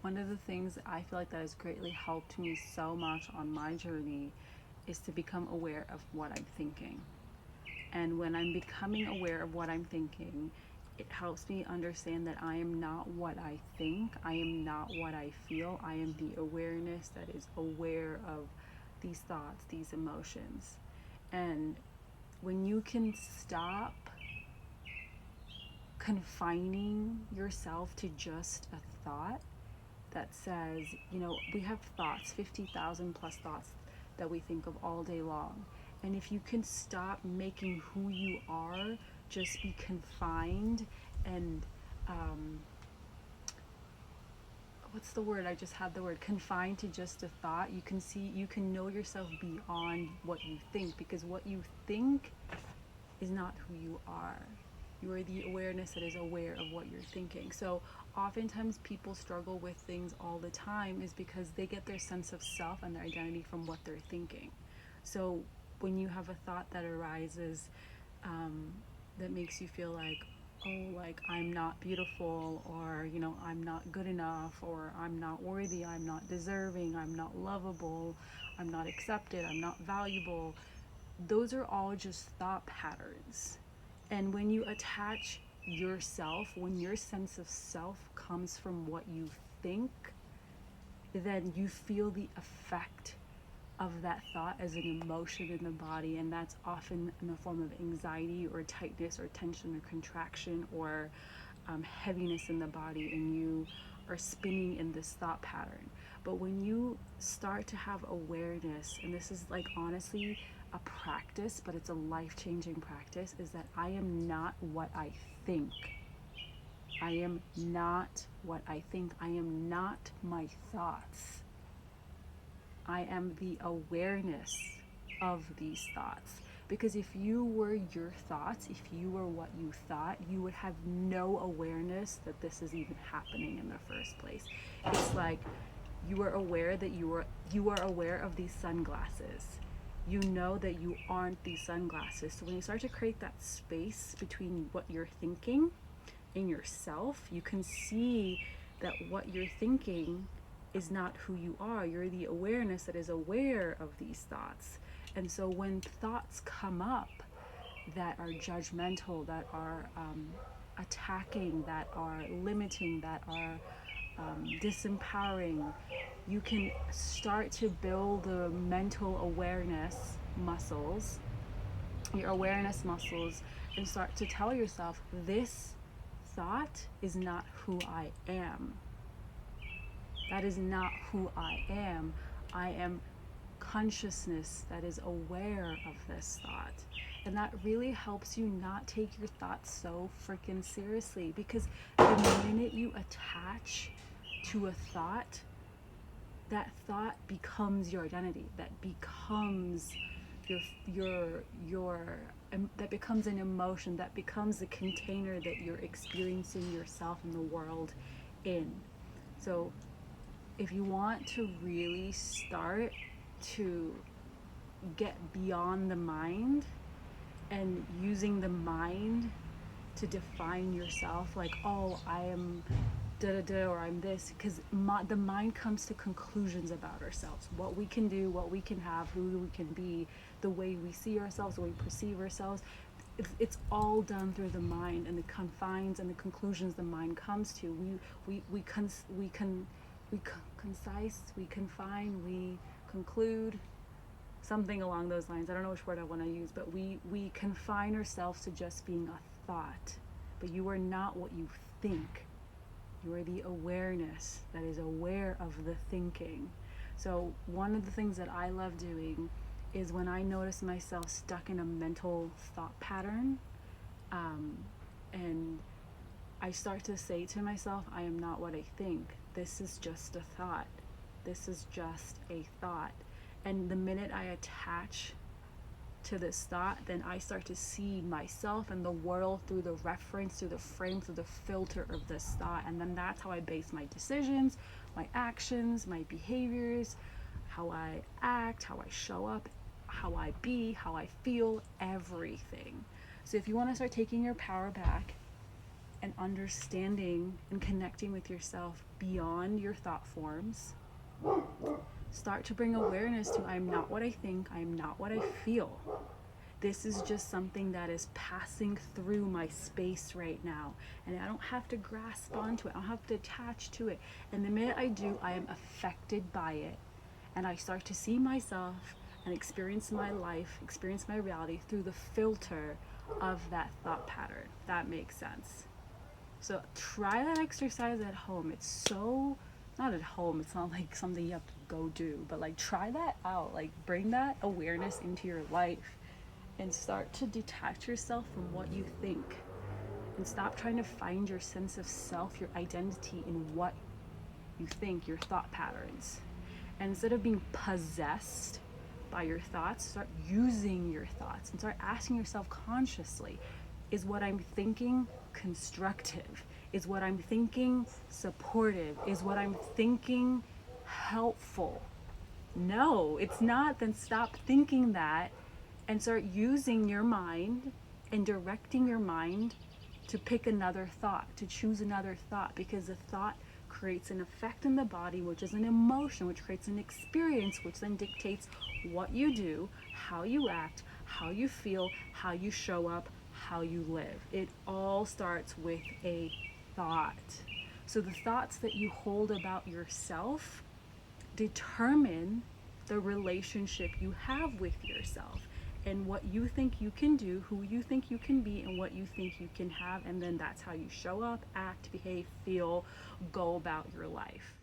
one of the things that I feel like that has greatly helped me so much on my journey is to become aware of what I'm thinking. And when I'm becoming aware of what I'm thinking, it helps me understand that I am not what I think, I am not what I feel, I am the awareness that is aware of these thoughts, these emotions. And when you can stop confining yourself to just a thought that says, we have thoughts, 50,000 plus thoughts that we think of all day long. And if you can stop making who you are just be confined and, what's the word? I just had the word confined to just a thought. You can know yourself beyond what you think, because what you think is not who you are. You are the awareness that is aware of what you're thinking. So oftentimes people struggle with things all the time is because they get their sense of self and their identity from what they're thinking. So when you have a thought that arises, that makes you feel like, oh, like I'm not beautiful, or I'm not good enough, or I'm not worthy, I'm not deserving, I'm not lovable, I'm not accepted, I'm not valuable, those are all just thought patterns. And when you attach yourself, when your sense of self comes from what you think, then you feel the effect of that thought as an emotion in the body, and that's often in the form of anxiety or tightness or tension or contraction or heaviness in the body, and you are spinning in this thought pattern. But when you start to have awareness, and this is like honestly a practice, but it's a life-changing practice, is that I am not what I think. I am not what I think. I am not my thoughts. I am the awareness of these thoughts. Because if you were your thoughts, if you were what you thought, you would have no awareness that this is even happening in the first place. It's like you are aware that you are aware of these sunglasses. You know that you aren't these sunglasses. So when you start to create that space between what you're thinking and yourself, you can see that what you're thinking is not who you are. You're the awareness that is aware of these thoughts. And so when thoughts come up that are judgmental, that are attacking, that are limiting, that are disempowering, you can start to build the mental awareness muscles, your awareness muscles, and start to tell yourself, this thought is not who I am. That is not who I am. I am consciousness that is aware of this thought. And that really helps you not take your thoughts so freaking seriously, because the minute you attach to a thought, that thought becomes your identity. That becomes your that becomes an emotion, that becomes the container that you're experiencing yourself and the world in. So if you want to really start to get beyond the mind and using the mind to define yourself, like, oh, I am da da da, or I'm this, because the mind comes to conclusions about ourselves, what we can do, what we can have, who we can be, the way we see ourselves, the way we perceive ourselves. It's all done through the mind and the confines and the conclusions the mind comes to. We concise, we confine, we conclude, something along those lines. I don't know which word I want to use, but we confine ourselves to just being a thought. But you are not what you think. You are the awareness that is aware of the thinking. So one of the things that I love doing is when I notice myself stuck in a mental thought pattern, and I start to say to myself, I am not what I think. This is just a thought. This is just a thought. And the minute I attach to this thought, then I start to see myself and the world through the reference, through the frame, through the filter of this thought. And then that's how I base my decisions, my actions, my behaviors, how I act, how I show up, how I be, how I feel, everything. So if you want to start taking your power back and understanding and connecting with yourself beyond your thought forms. Start to bring awareness to, I'm not what I think, I am not what I feel. This is just something that is passing through my space right now. And I don't have to grasp onto it, I don't have to attach to it. And the minute I do, I am affected by it. And I start to see myself and experience my life, experience my reality through the filter of that thought pattern. That makes sense. So try that exercise at home. It's so, not at home, it's not like something you have to go do, but like try that out. Like bring that awareness into your life and start to detach yourself from what you think. And stop trying to find your sense of self, your identity in what you think, your thought patterns. And instead of being possessed by your thoughts, start using your thoughts and start asking yourself consciously, is what I'm thinking constructive? Is what I'm thinking supportive? Is what I'm thinking helpful? No, it's not. Then stop thinking that and start using your mind and directing your mind to pick another thought, to choose another thought, because the thought creates an effect in the body, which is an emotion, which creates an experience, which then dictates what you do, how you act, how you feel, how you show up, how you live. It all starts with a thought. So the thoughts that you hold about yourself determine the relationship you have with yourself and what you think you can do, who you think you can be, and what you think you can have. And then that's how you show up, act, behave, feel, go about your life.